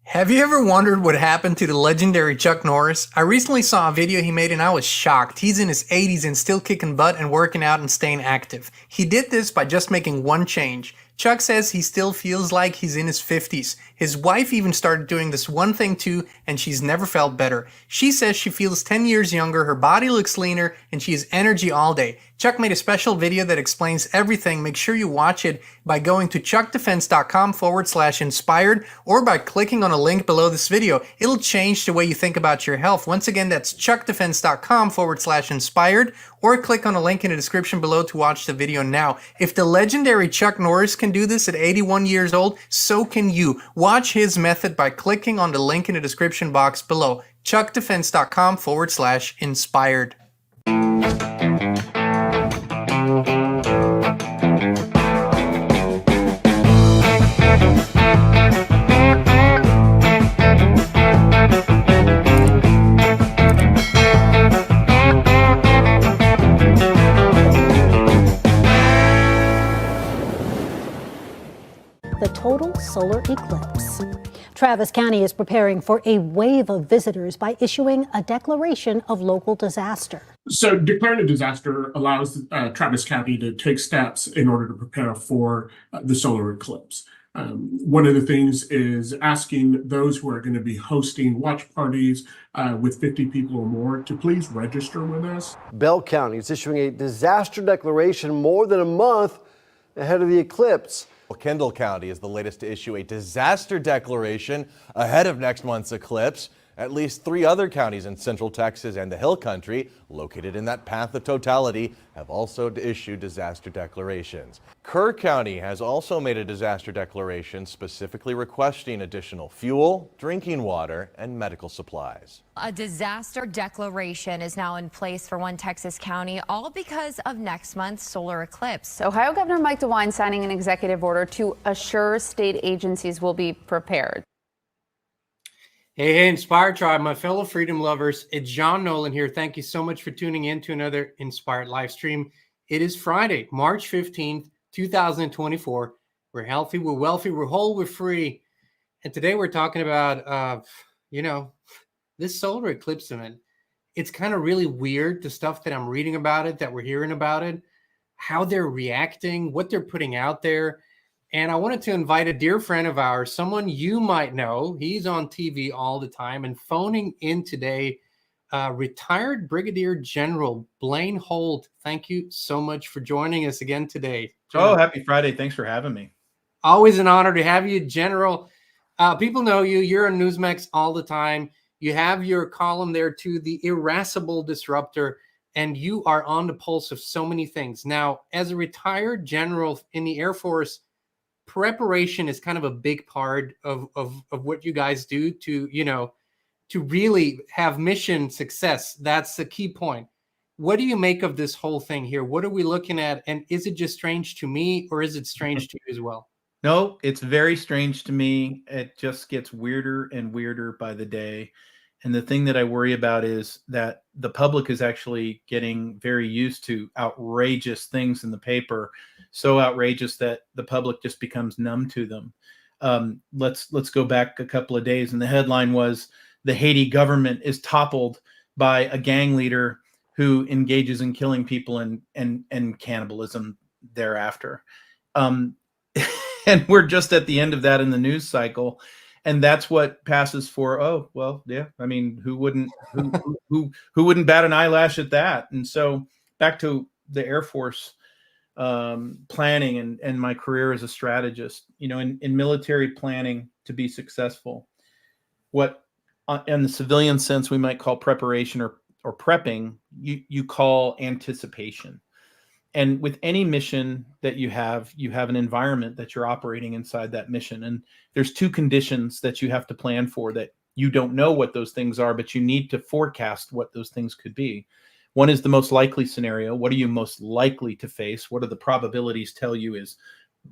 Have you ever wondered what happened to the legendary Chuck Norris? I recently saw a video he made and I was shocked. He's in his 80s and still kicking butt and working out and staying active. He did this by just making one change. Chuck says he still feels like he's in his 50s. His wife even started doing this one thing too, and she's never felt better. She says she feels 10 years younger, her body looks leaner, and she has energy all day. Chuck made a special video that explains everything. Make sure you watch it by going to chuckdefense.com/inspired or by clicking on a link below this video. It'll change the way you think about your health. Once again, that's chuckdefense.com/inspired or click on a link in the description below to watch the video now. If the legendary Chuck Norris can do this at 81 years old, so can you. Watch his method by clicking on the link in the description box below. chuckdefense.com/inspired. The total solar eclipse. Travis County is preparing for a wave of visitors by issuing a declaration of local disaster. So declaring a disaster allows Travis County to take steps in order to prepare for the solar eclipse. One of the things is asking those who are going to be hosting watch parties with 50 people or more to please register with us. Bell County is issuing a disaster declaration more than a month ahead of the eclipse. Kendall County is the latest to issue a disaster declaration ahead of next month's eclipse. At least 3 other counties in Central Texas and the Hill Country, located in that path of totality, have also issued disaster declarations. Kerr County has also made a disaster declaration specifically requesting additional fuel, drinking water, and medical supplies. A disaster declaration is now in place for one Texas county, all because of next month's solar eclipse. Ohio Governor Mike DeWine signing an executive order to assure state agencies will be prepared. Hey, Inspired Tribe, my fellow freedom lovers, it's John Nolan here. Thank you so much for tuning in to another Inspired live stream. It is Friday, March 15th, 2024. We're healthy, we're wealthy, we're whole, we're free. And today we're talking about, this solar eclipse event. It's kind of really weird, the stuff that I'm reading about it, that we're hearing about it, how they're reacting, what they're putting out there. And I wanted to invite a dear friend of ours, someone you might know. He's on TV all the time and phoning in today, retired Brigadier General Blaine Holt. Thank you so much for joining us again today. Oh, happy Friday. Thanks for having me. Always an honor to have you, General. People know you. You're on Newsmax all the time. You have your column there too, The Irascible Disruptor, and you are on the pulse of so many things. Now, as a retired general in the Air Force, preparation is kind of a big part of what you guys do to really have mission success. That's the key point. What do you make of this whole thing here? What are we looking at? And is it just strange to me, or is it strange to you as well? No, it's very strange to me. It just gets weirder and weirder by the day. And the thing that I worry about is that the public is actually getting very used to outrageous things in the paper, so outrageous that the public just becomes numb to them. Let's go back a couple of days, and the headline was, "The Haiti government is toppled by a gang leader who engages in killing people and cannibalism thereafter." And we're just at the end of that in the news cycle. And that's what passes for, oh, well, yeah, I mean, who wouldn't bat an eyelash at that? And so back to the Air Force planning and my career as a strategist, in military planning, to be successful, what in the civilian sense we might call preparation or prepping, you call anticipation. And with any mission that you have an environment that you're operating inside that mission. And there's 2 conditions that you have to plan for that you don't know what those things are, but you need to forecast what those things could be. One is the most likely scenario. What are you most likely to face? What do the probabilities tell you is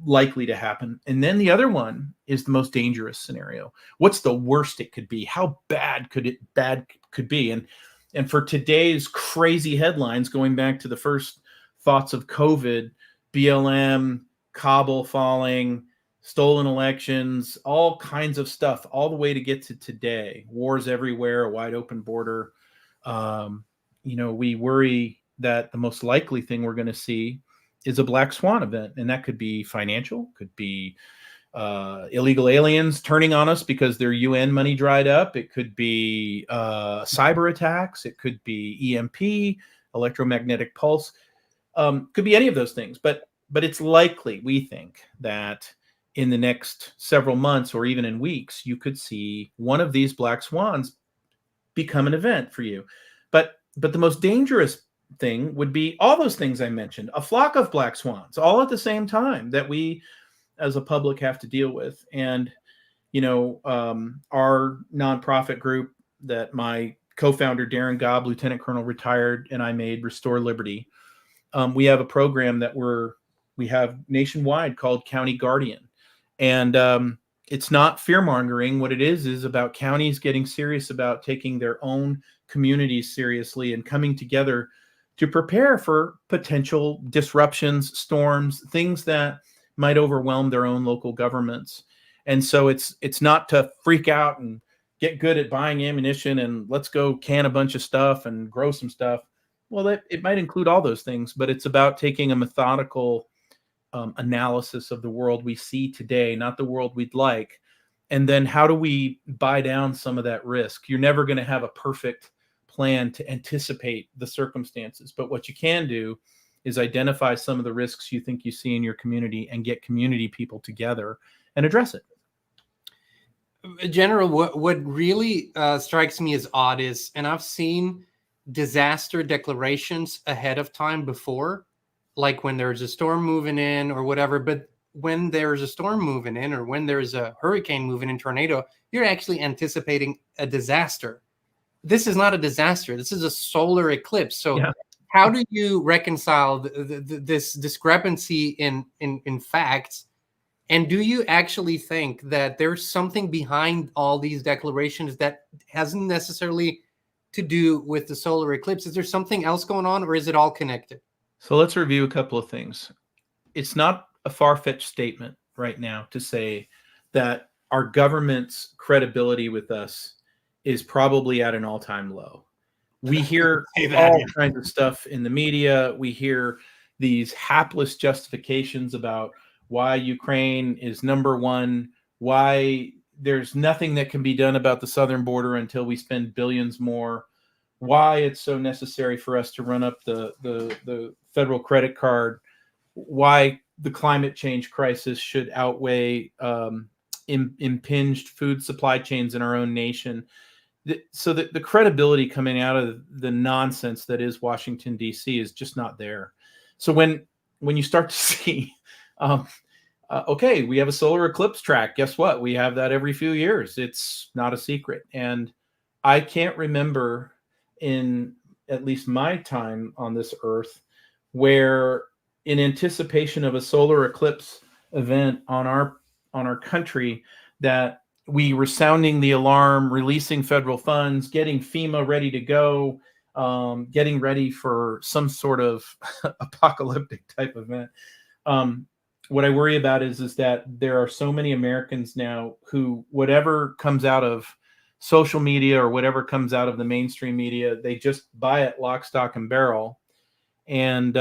likely to happen? And then the other one is the most dangerous scenario. What's the worst it could be? How bad could be? And for today's crazy headlines, going back to the first thoughts of COVID, BLM, Kabul falling, stolen elections, all kinds of stuff, all the way to get to today. Wars everywhere, a wide open border. We worry that the most likely thing we're going to see is a black swan event, and that could be financial, could be illegal aliens turning on us because their UN money dried up. It could be cyber attacks. It could be EMP, electromagnetic pulse. Could be any of those things. But it's likely, we think, that in the next several months or even in weeks, you could see one of these black swans become an event for you. But the most dangerous thing would be all those things I mentioned, a flock of black swans, all at the same time, that we as a public have to deal with. And, our nonprofit group that my co-founder, Darren Gobb, Lieutenant Colonel retired, and I made, Restore Liberty. We have a program that we have nationwide called County Guardian. And it's not fear-mongering. What it is about counties getting serious about taking their own communities seriously and coming together to prepare for potential disruptions, storms, things that might overwhelm their own local governments. And so it's not to freak out and get good at buying ammunition and let's go can a bunch of stuff and grow some stuff. Well, it might include all those things, but it's about taking a methodical analysis of the world we see today, not the world we'd like. And then how do we buy down some of that risk? You're never going to have a perfect plan to anticipate the circumstances. But what you can do is identify some of the risks you think you see in your community and get community people together and address it. General, what really strikes me as odd is, and I've seen disaster declarations ahead of time before, like when there's a storm moving in or whatever. But when there's a storm moving in or when there's a hurricane moving in, tornado, you're actually anticipating a disaster. This is not a disaster. This is a solar eclipse. So yeah. How do you reconcile this discrepancy in facts? And do you actually think that there's something behind all these declarations that hasn't necessarily to do with the solar eclipse? Is there something else going on, or is it all connected? So let's review a couple of things. It's not a far-fetched statement right now to say that our government's credibility with us is probably at an all-time low. We hear all kinds of stuff in the media. We hear these hapless justifications about why Ukraine is number one, why there's nothing that can be done about the southern border until we spend billions more, why it's so necessary for us to run up the federal credit card, why the climate change crisis should outweigh impinged food supply chains in our own nation. So that the credibility coming out of the nonsense that is Washington, D.C. is just not there. So when you start to see, okay, we have a solar eclipse track. Guess what? We have that every few years. It's not a secret. And I can't remember in at least my time on this earth where in anticipation of a solar eclipse event on our country that we were sounding the alarm, releasing federal funds, getting FEMA ready to go, getting ready for some sort of apocalyptic type event. What I worry about is that there are so many Americans now who, whatever comes out of social media or whatever comes out of the mainstream media, they just buy it lock, stock, and barrel. And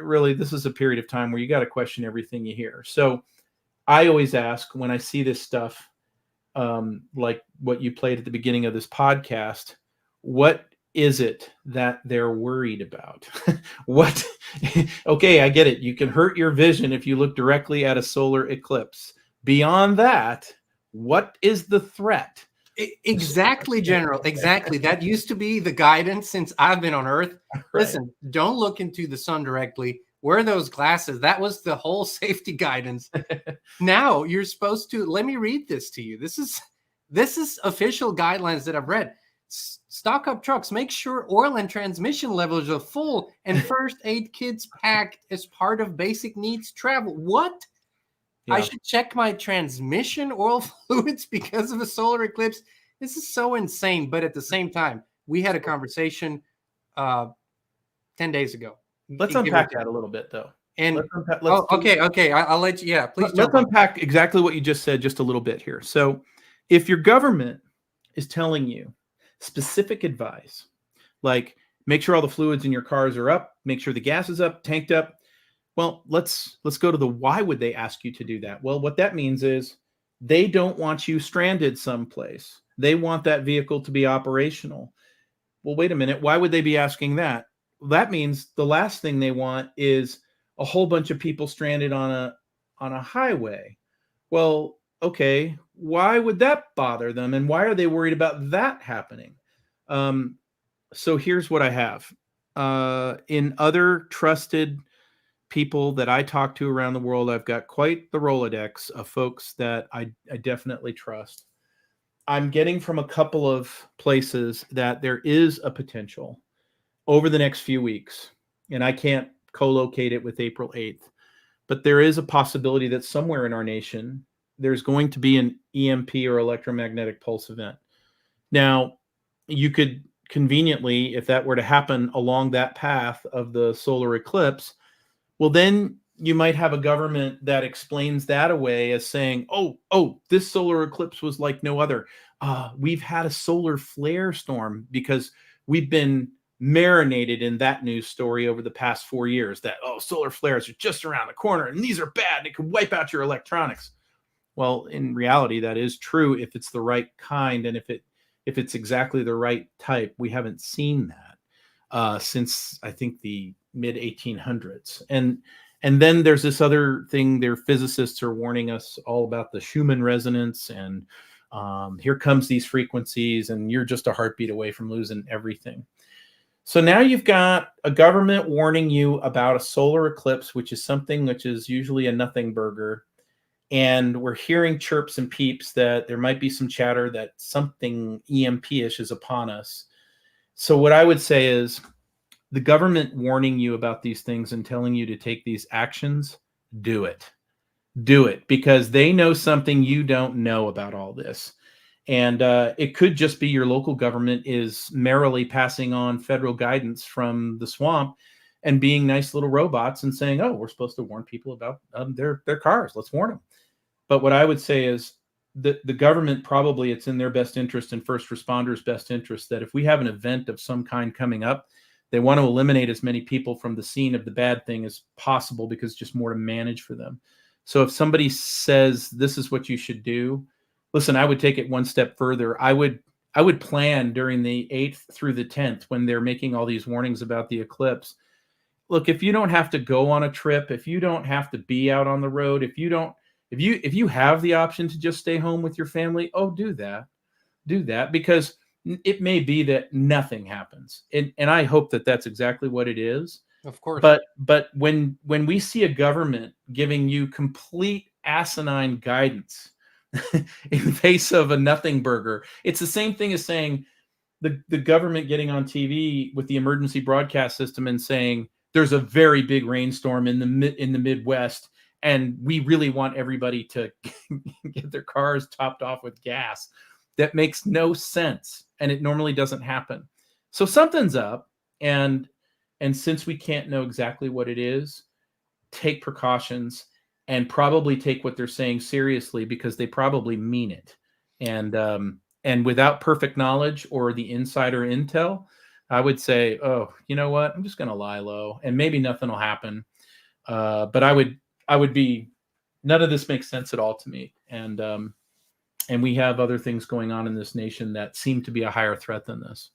really, this is a period of time where you got to question everything you hear. So I always ask when I see this stuff, like what you played at the beginning of this podcast, what is it that they're worried about? What? Okay, I get it. You can hurt your vision if you look directly at a solar eclipse. Beyond that, what is the threat? Exactly, General. Exactly. That used to be the guidance since I've been on Earth. Right. Listen, don't look into the sun directly. Wear those glasses. That was the whole safety guidance. Now you're supposed to, let me read this to you. This is official guidelines that I've read. Stock up trucks, make sure oil and transmission levels are full, and first aid kits packed as part of basic needs travel. What? Yeah. I should check my transmission oil fluids because of a solar eclipse. This is so insane. But at the same time, we had a conversation 10 days ago. Let's unpack that a little bit, though. And let's okay. I'll let you. Yeah, please let's jump on. unpack exactly what you just said just a little bit here. So, if your government is telling you specific advice, like make sure all the fluids in your cars are up, make sure the gas is up, tanked up. Well, let's go to the why would they ask you to do that? Well, what that means is they don't want you stranded someplace. They want that vehicle to be operational. Well, wait a minute. Why would they be asking that? Well, that means the last thing they want is a whole bunch of people stranded on a highway. Well, okay, why would that bother them, and why are they worried about that happening? So here's what I have. In other trusted people that I talk to around the world, I've got quite the Rolodex of folks that I definitely trust. I'm getting from a couple of places that there is a potential over the next few weeks, and I can't co-locate it with April 8th, but there is a possibility that somewhere in our nation, there's going to be an EMP or electromagnetic pulse event. Now, you could conveniently, if that were to happen along that path of the solar eclipse, well, then you might have a government that explains that away as saying, oh, this solar eclipse was like no other. We've had a solar flare storm because we've been marinated in that news story over the past 4 years that, solar flares are just around the corner and these are bad and it could wipe out your electronics. Well, in reality, that is true if it's the right kind and if it's exactly the right type. We haven't seen that since I think the mid 1800s. And then there's this other thing. Their physicists are warning us all about the Schumann resonance, and here comes these frequencies, and you're just a heartbeat away from losing everything. So now you've got a government warning you about a solar eclipse, which is something which is usually a nothing burger. And we're hearing chirps and peeps that there might be some chatter that something EMP-ish is upon us. So what I would say is the government warning you about these things and telling you to take these actions, do it. Do it, because they know something you don't know about all this. And it could just be your local government is merrily passing on federal guidance from the swamp and being nice little robots and saying, we're supposed to warn people about their cars. Let's warn them. But what I would say is the government, probably it's in their best interest and first responders' best interest that if we have an event of some kind coming up, they want to eliminate as many people from the scene of the bad thing as possible because it's just more to manage for them. So if somebody says this is what you should do, listen, I would take it one step further. I would plan during the 8th through the 10th when they're making all these warnings about the eclipse. Look, if you don't have to go on a trip, if you don't have to be out on the road, if you have the option to just stay home with your family, do that. Do that, because it may be that nothing happens. And I hope that that's exactly what it is. Of course. But when we see a government giving you complete asinine guidance in the face of a nothing burger, it's the same thing as saying the government getting on TV with the emergency broadcast system and saying there's a very big rainstorm in the Midwest, and we really want everybody to get their cars topped off with gas. That makes no sense, and it normally doesn't happen. So something's up, and since we can't know exactly what it is, take precautions and probably take what they're saying seriously, because they probably mean it. And without perfect knowledge or the insider intel, I would say, you know what? I'm just going to lie low, and maybe nothing will happen. But I would be, none of this makes sense at all to me. And we have other things going on in this nation that seem to be a higher threat than this.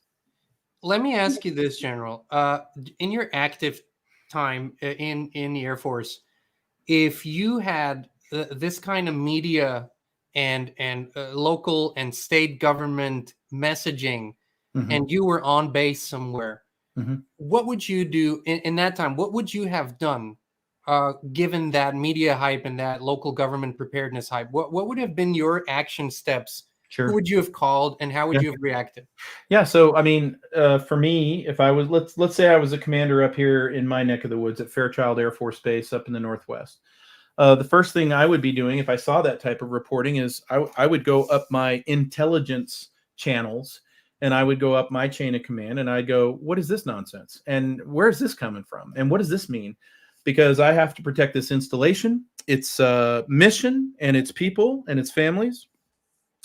Let me ask you this, General. In your active time in the Air Force, if you had this kind of media and local and state government messaging, and you were on base somewhere, what would you do in that time? What would you have done? Given that media hype and that local government preparedness hype, what would have been your action steps? Sure. Who would you have called, and how would you have reacted? Yeah. So, I mean, for me, if I was, let's say I was a commander up here in my neck of the woods at Fairchild Air Force Base up in the Northwest, the first thing I would be doing if I saw that type of reporting is I would go up my intelligence channels, and I would go up my chain of command, and I'd go, what is this nonsense? And where is this coming from? And what does this mean? because I have to protect this installation, its mission, and its people and its families.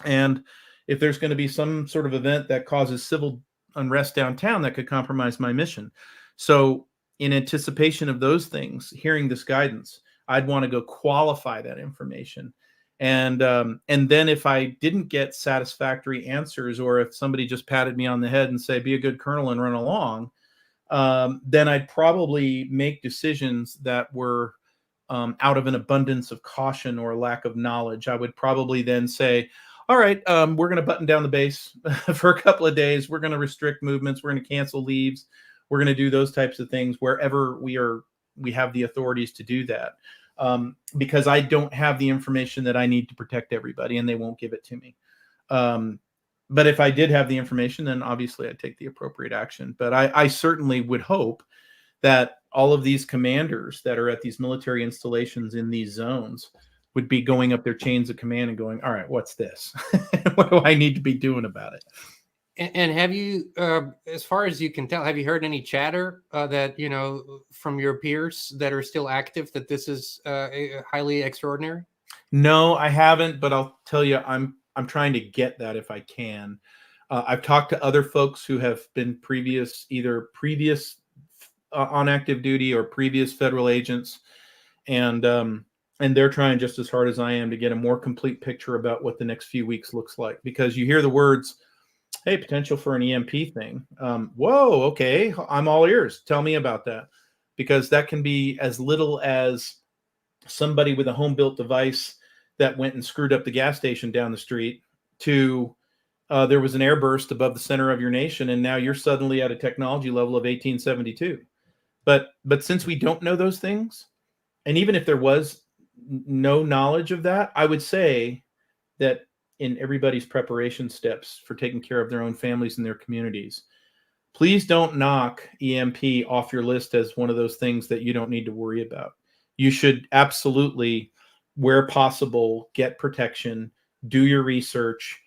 And if there's going to be some sort of event that causes civil unrest downtown, that could compromise my mission. So in anticipation of those things, hearing this guidance, I'd want to go qualify that information. And then if I didn't get satisfactory answers, or if somebody just patted me on the head and say, be a good colonel and run along, then I'd probably make decisions that were out of an abundance of caution or lack of knowledge. I would probably then say, all right, we're going to button down the base for a couple of days. We're going to restrict movements. We're going to cancel leaves. We're going to do those types of things wherever we have the authorities to do that. Because I don't have the information that I need to protect everybody, and they won't give it to me. But if I did have the information, then obviously I'd take the appropriate action. But I certainly would hope that all of these commanders that are at these military installations in these zones would be going up their chains of command and going, all right, what's this? What do I need to be doing about it? And have you, as far as you can tell, have you heard any chatter that, from your peers that are still active, that this is highly extraordinary? No, I haven't, but I'll tell you, I'm trying to get that if I can. I've talked to other folks who have been either previous on active duty or previous federal agents, and they're trying just as hard as I am to get a more complete picture about what the next few weeks looks like. Because you hear the words, hey, potential for an EMP thing. Whoa, okay, I'm all ears. Tell me about that. Because that can be as little as somebody with a home-built device that went and screwed up the gas station down the street, to there was an airburst above the center of your nation, and now you're suddenly at a technology level of 1872. But since we don't know those things, and even if there was no knowledge of that, I would say that in everybody's preparation steps for taking care of their own families and their communities, please don't knock EMP off your list as one of those things that you don't need to worry about. You should absolutely, where possible, get protection, do your research,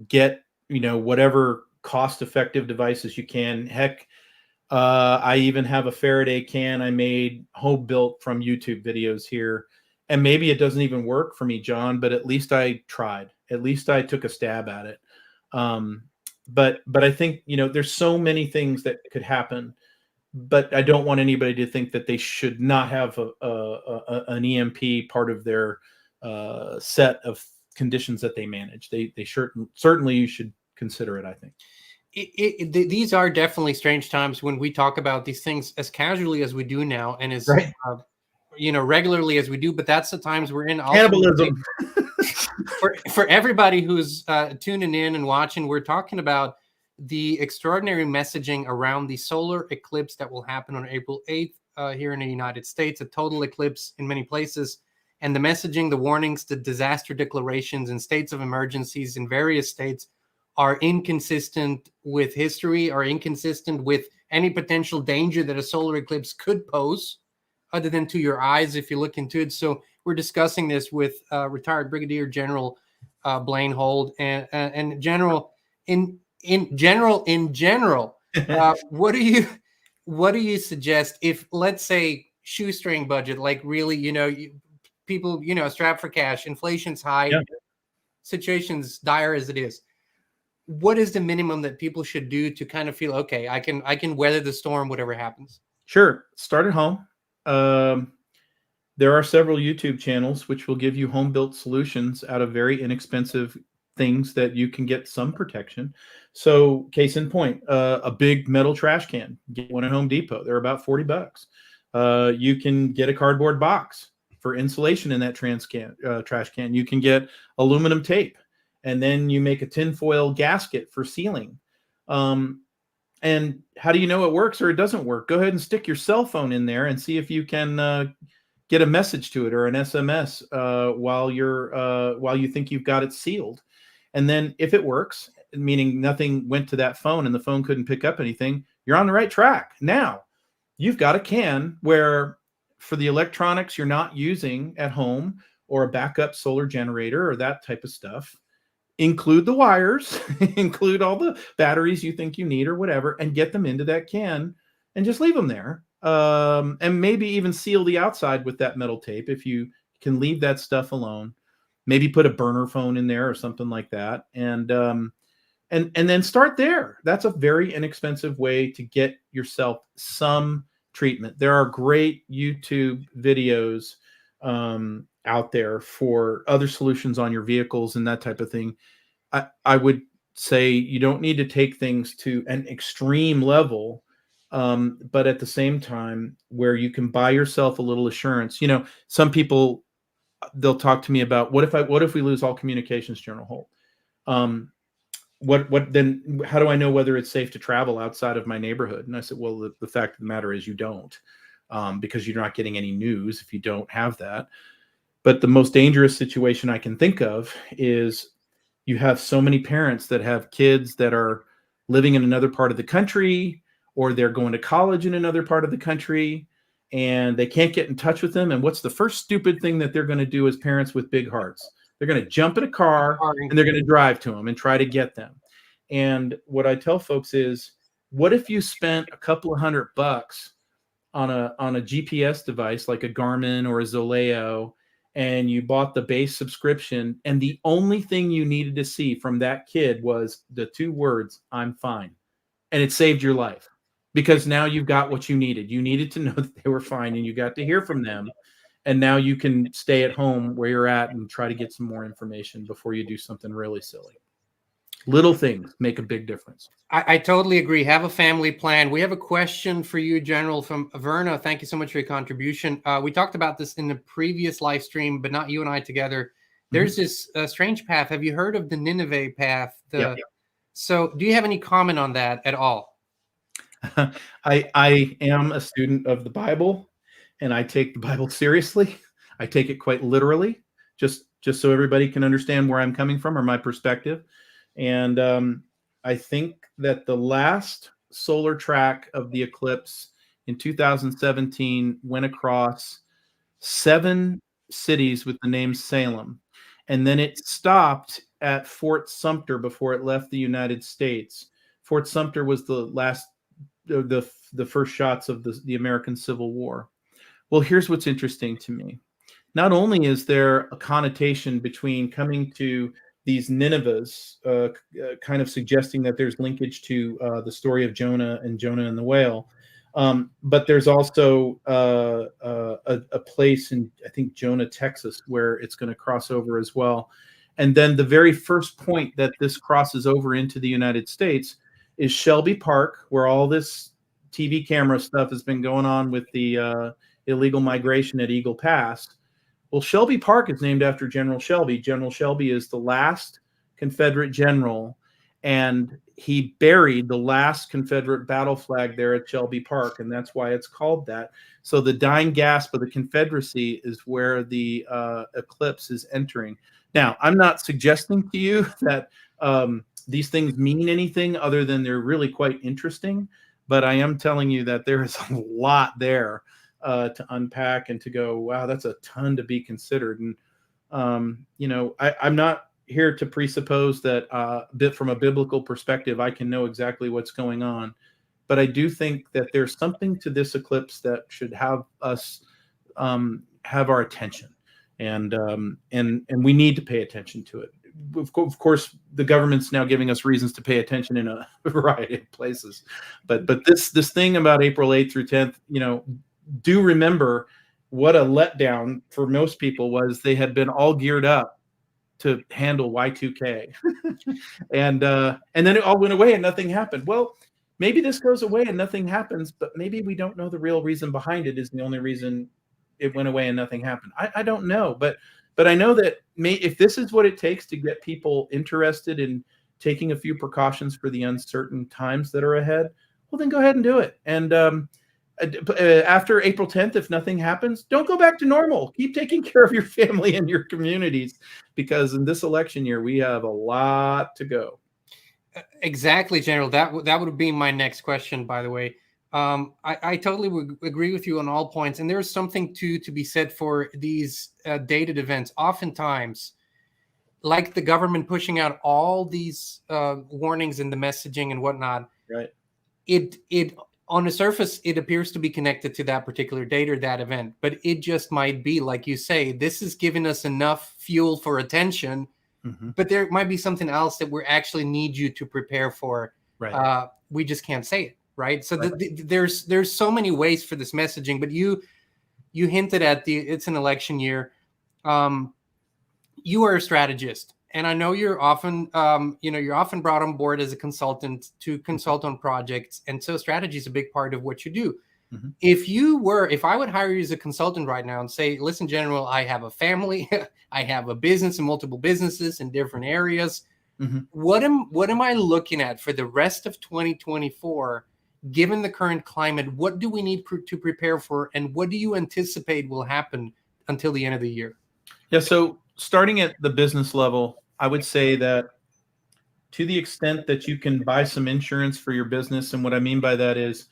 get, whatever cost-effective devices you can. Heck, I even have a Faraday can I made home-built from YouTube videos here. And maybe it doesn't even work for me, John, but at least I tried. At least I took a stab at it. But I think, there's so many things that could happen, but I don't want anybody to think that they should not have an EMP part of their set of conditions that they manage. They certainly you should consider it, I think. These are definitely strange times when we talk about these things as casually as we do now, and as right. Regularly as we do, but that's the times we're in. Cannibalism. For everybody who's tuning in and watching, we're talking about the extraordinary messaging around the solar eclipse that will happen on April 8th here in the United States, a total eclipse in many places. And the messaging, the warnings, the disaster declarations and states of emergencies in various states are inconsistent with history, are inconsistent with any potential danger that a solar eclipse could pose, other than to your eyes if you look into it. So we're discussing this with retired Brigadier General Blaine Holt, and General, in general, what do you suggest if, let's say, shoestring budget, like really, people, strapped for cash, inflation's high, yeah, situation's dire as it is. What is the minimum that people should do to kind of feel, okay, I can weather the storm, whatever happens? Sure. Start at home. There are several YouTube channels which will give you home-built solutions out of very inexpensive things that you can get some protection. So, case in point, a big metal trash can. Get one at Home Depot. They're about $40. You can get a cardboard box for insulation in that trash can. You can get aluminum tape, and then you make a tinfoil gasket for sealing. And how do you know it works or it doesn't work? Go ahead and stick your cell phone in there and see if you can get a message to it or an SMS while you think you've got it sealed. And then if it works, meaning nothing went to that phone and the phone couldn't pick up anything, you're on the right track. Now, you've got a can where, for the electronics you're not using at home, or a backup solar generator or that type of stuff, include the wires, include all the batteries you think you need or whatever, and get them into that can and just leave them there. and maybe even seal the outside with that metal tape if you can leave that stuff alone. Maybe put a burner phone in there or something like that, and then start there. That's a very inexpensive way to get yourself some treatment. There are great YouTube videos out there for other solutions on your vehicles and that type of thing. I would say you don't need to take things to an extreme level, but at the same time where you can buy yourself a little assurance. You know, some people, they'll talk to me about what if we lose all communications, General Holt? What then? How do I know whether it's safe to travel outside of my neighborhood? And I said, well, the fact of the matter is you don't, because you're not getting any news if you don't have that. But the most dangerous situation I can think of is you have so many parents that have kids that are living in another part of the country, or they're going to college in another part of the country, and they can't get in touch with them. And what's the first stupid thing that they're going to do as parents with big hearts? They're going to jump in a car and they're going to drive to them and try to get them. And what I tell folks is, what if you spent a couple of $100 on a GPS device like a Garmin or a Zoleo, and you bought the base subscription, and the only thing you needed to see from that kid was the 2 words, "I'm fine," and it saved your life, because now you've got what you needed. You needed to know that they were fine, and you got to hear from them. And now you can stay at home where you're at and try to get some more information before you do something really silly. Little things make a big difference. I totally agree. Have a family plan. We have a question for you, General, from Verna. Thank you so much for your contribution. We talked about this in the previous live stream, but not you and I together. There's this strange path. Have you heard of the Nineveh path? So do you have any comment on that at all? I am a student of the Bible, and I take the Bible seriously. I take it quite literally, just so everybody can understand where I'm coming from or my perspective. And I think that the last solar track of the eclipse in 2017 went across 7 cities with the name Salem. And then it stopped at Fort Sumter before it left the United States. Fort Sumter was the last, the first shots of the American Civil War. Well, here's what's interesting to me. Not only is there a connotation between coming to these Ninevehs, kind of suggesting that there's linkage to the story of Jonah and the whale, but there's also a place in, I think, Jonah, Texas, where it's going to cross over as well. And then the very first point that this crosses over into the United States is Shelby Park, where all this TV camera stuff has been going on with the illegal migration at Eagle Pass. Well, Shelby Park is named after General Shelby. General Shelby is the last Confederate general, and he buried the last Confederate battle flag there at Shelby Park, and that's why it's called that. So the dying gasp of the Confederacy is where the eclipse is entering. Now, I'm not suggesting to you that these things mean anything other than they're really quite interesting, but I am telling you that there is a lot there to unpack and to go, wow, that's a ton to be considered. And, you know, I'm not here to presuppose that from a biblical perspective, I can know exactly what's going on. But I do think that there's something to this eclipse that should have us have our attention. And we need to pay attention to it. Of course, the government's now giving us reasons to pay attention in a variety of places. But this thing about April 8th through 10th, you know, do remember what a letdown for most people was. They had been all geared up to handle Y2K, and then it all went away and nothing happened. Well, maybe this goes away and nothing happens, but maybe we don't know the real reason behind it is the only reason it went away and nothing happened. I don't know, but I know that if this is what it takes to get people interested in taking a few precautions for the uncertain times that are ahead, well, then go ahead and do it. And after April 10th, if nothing happens, don't go back to normal. Keep taking care of your family and your communities, because in this election year, we have a lot to go. Exactly, General. That would be my next question, by the way. I totally would agree with you on all points. And there's something to be said for these dated events. Oftentimes, like the government pushing out all these warnings and the messaging and whatnot, right? It on the surface, it appears to be connected to that particular date or that event, but it just might be, like you say, this is giving us enough fuel for attention, but there might be something else that we actually need you to prepare for. Right. We just can't say it, right? So there's so many ways for this messaging, but you hinted at it's an election year. You are a strategist, and I know you're often, you're often brought on board as a consultant to consult on projects, and so strategy is a big part of what you do. If I would hire you as a consultant right now and say, listen, General, I have a family, I have a business and multiple businesses in different areas. What am I looking at for the rest of 2024, given the current climate? What do we need to prepare for, and what do you anticipate will happen until the end of the year? Yeah, so starting at the business level, I would say that to the extent that you can buy some insurance for your business, and what I mean by that is,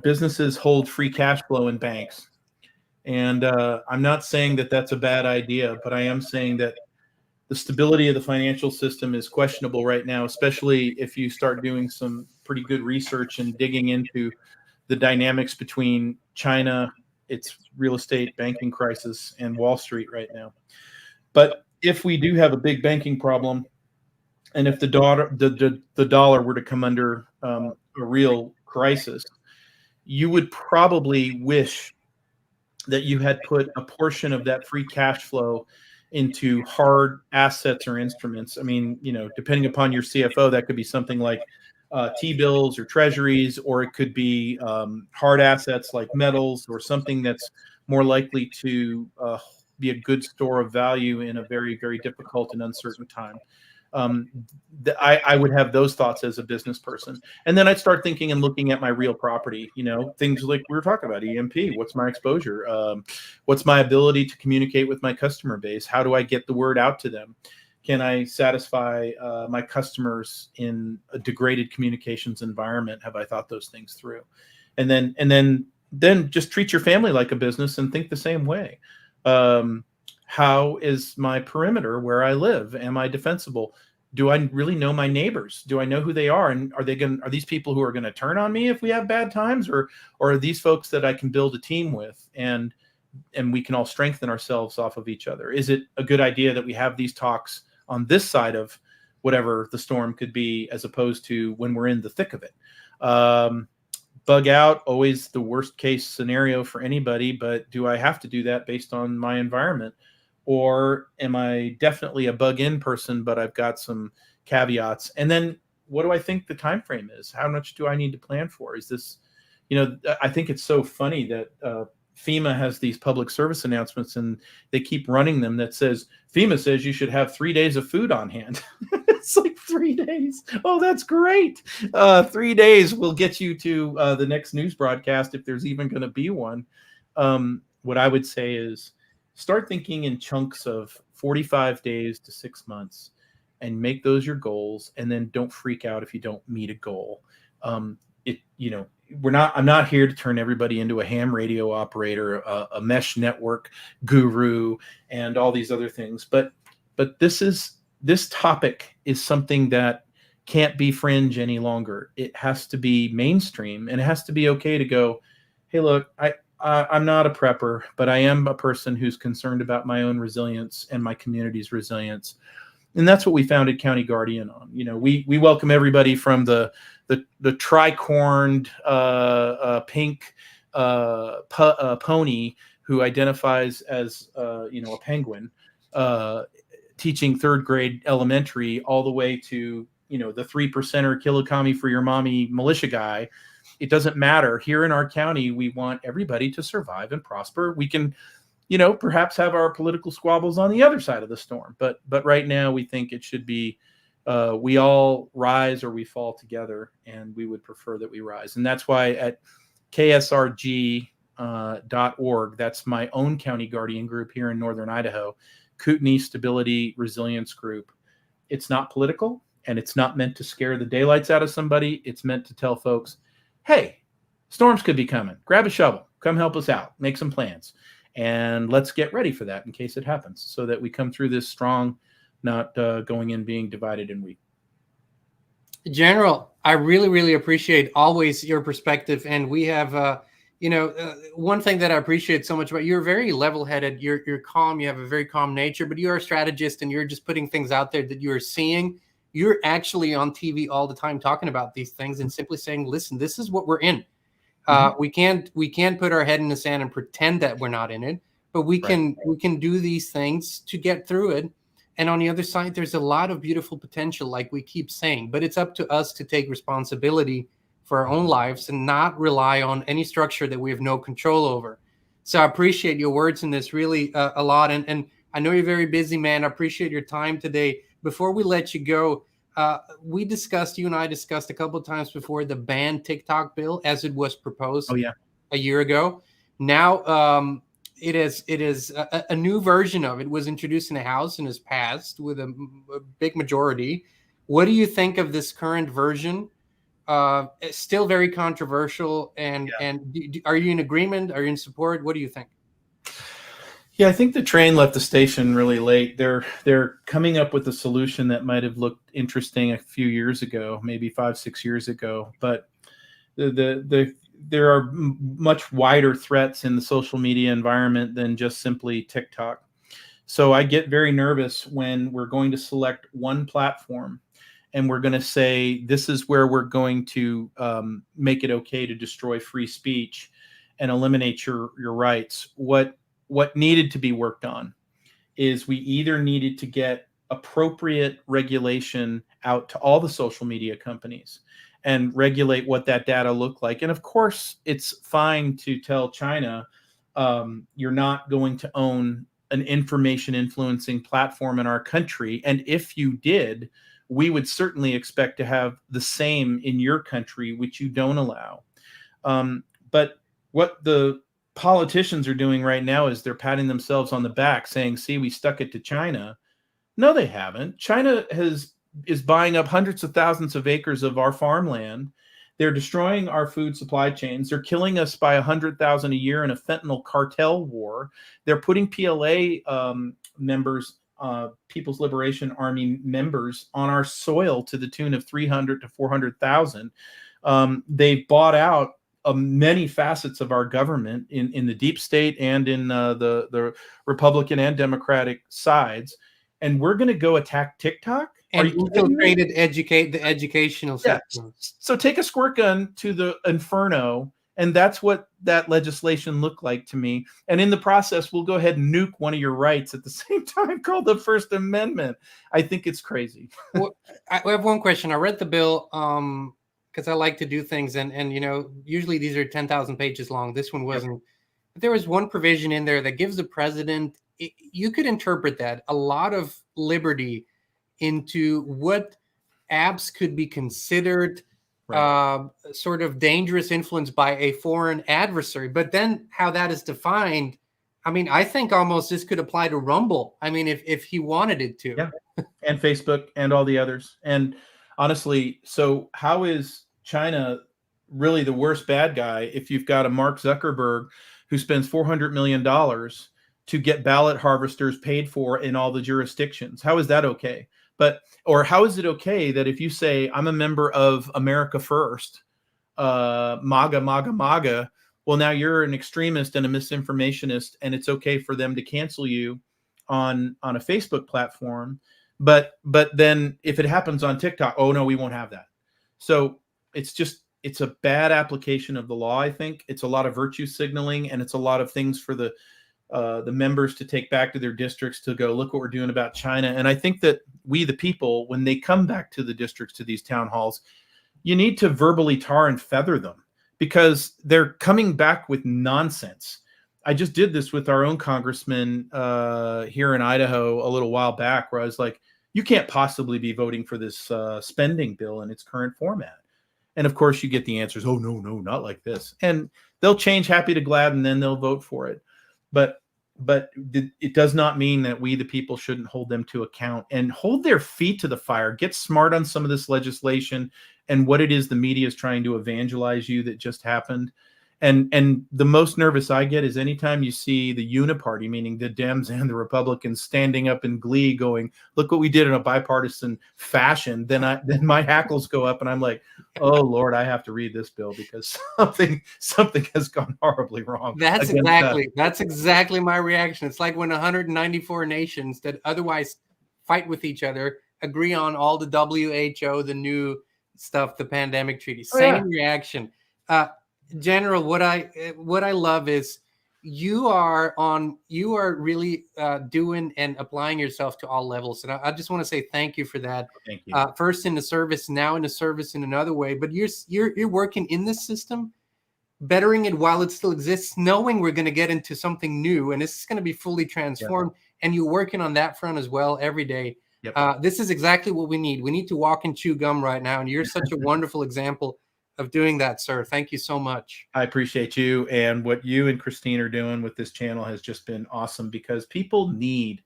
businesses hold free cash flow in banks. And I'm not saying that that's a bad idea, but I am saying that the stability of the financial system is questionable right now, especially if you start doing some pretty good research and digging into the dynamics between China, its real estate banking crisis, and Wall Street right now. But if we do have a big banking problem, and if the dollar were to come under a real crisis, you would probably wish that you had put a portion of that free cash flow into hard assets or instruments. I mean, depending upon your CFO, that could be something like T-bills or treasuries, or it could be hard assets like metals, or something that's more likely to be a good store of value in a very, very difficult and uncertain time. I would have those thoughts as a business person. And then I'd start thinking and looking at my real property, things like we were talking about, EMP, what's my exposure? What's my ability to communicate with my customer base? How do I get the word out to them? Can I satisfy my customers in a degraded communications environment? Have I thought those things through? And then just treat your family like a business and think the same way. How is my perimeter where I live? Am I defensible? Do I really know my neighbors? Do I know who they are? And are these people who are going to turn on me if we have bad times, or are these folks that I can build a team with and we can all strengthen ourselves off of each other? Is it a good idea that we have these talks on this side of whatever the storm could be, as opposed to when we're in the thick of it? Bug out, always the worst case scenario for anybody, but do I have to do that based on my environment? Or am I definitely a bug in person, but I've got some caveats? And then what do I think the time frame is? How much do I need to plan for? Is this, I think it's so funny that FEMA has these public service announcements, and they keep running them that says, FEMA says you should have 3 days of food on hand. It's like 3 days. Oh, that's great. 3 days will get you to the next news broadcast, if there's even going to be one. What I would say is start thinking in chunks of 45 days to 6 months and make those your goals. And then don't freak out if you don't meet a goal. I'm not here to turn everybody into a ham radio operator, a mesh network guru, and all these other things. But this topic is something that can't be fringe any longer. It has to be mainstream, and it has to be okay to go, hey, look, I'm not a prepper, but I am a person who's concerned about my own resilience and my community's resilience. And that's what we founded County Guardian on. We welcome everybody from the tricorned pink pony who identifies as a penguin, teaching third grade elementary, all the way to the 3%er kilokami for your mommy militia guy. It doesn't matter. Here in our county, we want everybody to survive and prosper. We can perhaps have our political squabbles on the other side of the storm. But right now, we think it should be we all rise or we fall together, and we would prefer that we rise. And that's why at ksrg.org, that's my own County Guardian group here in Northern Idaho, Kootenai Stability Resilience Group. It's not political, and it's not meant to scare the daylights out of somebody. It's meant to tell folks, hey, storms could be coming. Grab a shovel. Come help us out. Make some plans. And let's get ready for that in case it happens, so that we come through this strong, not going in being divided and weak. General, I really, really appreciate always your perspective. And we have, one thing that I appreciate so much about you, you're very level-headed. You're calm. You have a very calm nature, but you're a strategist, and you're just putting things out there that you're seeing. You're actually on TV all the time talking about these things and simply saying, "Listen, this is what we're in. We can't put our head in the sand and pretend that we're not in it, but we can do these things to get through it." And on the other side, there's a lot of beautiful potential, like we keep saying, but it's up to us to take responsibility for our own lives and not rely on any structure that we have no control over. So I appreciate your words in this really a lot. And I know you're very busy, man. I appreciate your time today. Before we let you go, you and I discussed a couple of times before the ban TikTok bill as it was proposed a year ago. Now, it is a new version of it was introduced in the House and has passed with a big majority. What do you think of this current version? It's still very controversial. And are you in agreement? Are you in support? What do you think? Yeah, I think the train left the station really late. They're coming up with a solution that might have looked interesting a few years ago, maybe 5-6 years ago. But there are much wider threats in the social media environment than just simply TikTok. So I get very nervous when we're going to select one platform and we're going to say, this is where we're going to make it okay to destroy free speech and eliminate your rights. What needed to be worked on is we either needed to get appropriate regulation out to all the social media companies and regulate what that data looked like. And of course, it's fine to tell China, you're not going to own an information influencing platform in our country. And if you did, we would certainly expect to have the same in your country, which you don't allow. But what the politicians are doing right now is they're patting themselves on the back saying, see, we stuck it to China. No, they haven't. China is buying up hundreds of thousands of acres of our farmland. They're destroying our food supply chains. They're killing us by 100,000 a year in a fentanyl cartel war. They're putting PLA members, People's Liberation Army members, on our soil to the tune of 300 to 400,000. They've bought out many facets of our government in the deep state and in the Republican and Democratic sides. And we're going to go attack TikTok? And infiltrated the educational sector. So take a squirt gun to the inferno, and that's what that legislation looked like to me. And in the process, we'll go ahead and nuke one of your rights at the same time, called the First Amendment. I think it's crazy. Well, I have one question. I read the bill because I like to do things, and usually these are 10,000 pages long. This one wasn't. But there was one provision in there that gives the president, you could interpret that, a lot of liberty into what apps could be considered sort of dangerous influence by a foreign adversary. But then how that is defined, I mean, I think almost this could apply to Rumble. I mean, if he wanted it to. Yeah, and Facebook and all the others. And honestly, so how is China really the worst bad guy if you've got a Mark Zuckerberg who spends $400 million to get ballot harvesters paid for in all the jurisdictions? How is that okay? Or how is it okay that if you say, I'm a member of America First, MAGA, MAGA, MAGA, well, now you're an extremist and a misinformationist, and it's okay for them to cancel you on a Facebook platform. But then if it happens on TikTok, oh no, we won't have that. So it's a bad application of the law. I think it's a lot of virtue signaling, and it's a lot of things for the members to take back to their districts to go, look what we're doing about China. And I think that we, the people, when they come back to the districts, to these town halls, you need to verbally tar and feather them, because they're coming back with nonsense. I just did this with our own congressman here in Idaho a little while back, where I was like, you can't possibly be voting for this spending bill in its current format. And of course you get the answers, oh, no, not like this. And they'll change happy to glad, and then they'll vote for it. But it does not mean that we, the people, shouldn't hold them to account and hold their feet to the fire. Get smart on some of this legislation and what it is the media is trying to evangelize you that just happened. And the most nervous I get is anytime you see the uniparty, meaning the Dems and the Republicans, standing up in glee going, look what we did in a bipartisan fashion. Then my hackles go up and I'm like, oh Lord, I have to read this bill because something has gone horribly wrong. That's exactly my reaction. It's like when 194 nations that otherwise fight with each other agree on all the WHO, the new stuff, the pandemic treaty. Same reaction. General, what I love is you are really doing and applying yourself to all levels, and I just want to say thank you for that. Thank you. First in the service, now in the service in another way, but you're working in this system, bettering it while it still exists, knowing we're going to get into something new and this is going to be fully transformed, and you're working on that front as well every day. Yep. This is exactly what we need. We need to walk and chew gum right now, and you're such a wonderful example of doing that, sir. Thank you so much. I appreciate you, and what you and Christine are doing with this channel has just been awesome, because people need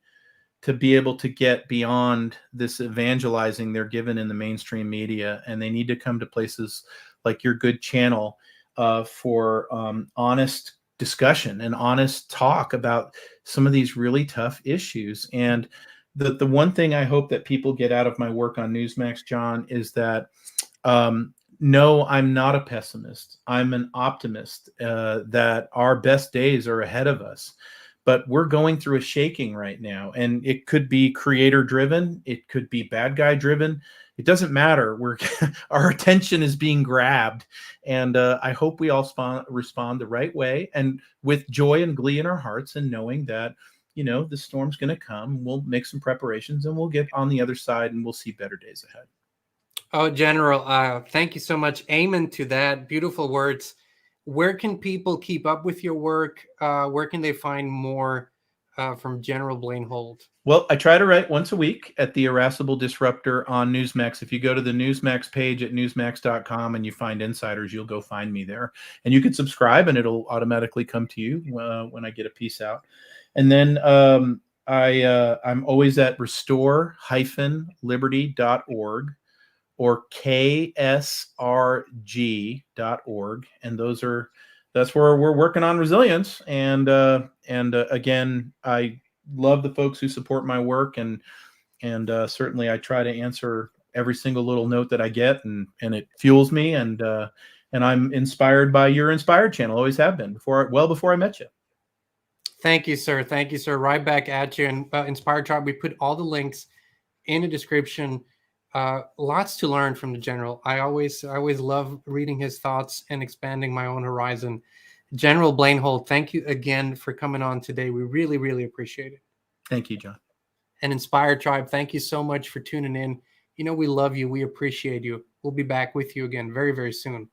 to be able to get beyond this evangelizing they're given in the mainstream media, and they need to come to places like your good channel for honest discussion and honest talk about some of these really tough issues. And the one thing I hope that people get out of my work on Newsmax, John, is that no, I'm not a pessimist. I'm an optimist, that our best days are ahead of us. But we're going through a shaking right now, and it could be creator driven. It could be bad guy driven. It doesn't matter. Our attention is being grabbed, and I hope we all respond the right way, and with joy and glee in our hearts, and knowing that, you know, the storm's going to come. We'll make some preparations, and we'll get on the other side, and we'll see better days ahead. Oh, General, thank you so much. Amen to that. Beautiful words. Where can people keep up with your work? Where can they find more from General Blaine Holt? Well, I try to write once a week at the Irascible Disruptor on Newsmax. If you go to the Newsmax page at newsmax.com and you find insiders, you'll go find me there. And you can subscribe, and it'll automatically come to you when I get a piece out. And then I'm always at restore-liberty.org. or ksrg.org, and that's where we're working on resilience. And again, I love the folks who support my work, and certainly I try to answer every single little note that I get, and it fuels me, and I'm inspired by your Inspired channel. Always have been well before I met you. Thank you, sir. Thank you, sir. Right back at you. And Inspired Tribe, we put all the links in the description. Lots to learn from the General. I always love reading his thoughts and expanding my own horizon. General Blaine Holt, thank you again for coming on today. We really, really appreciate it. Thank you, John. And Inspired Tribe, thank you so much for tuning in. You know, we love you. We appreciate you. We'll be back with you again very, very soon.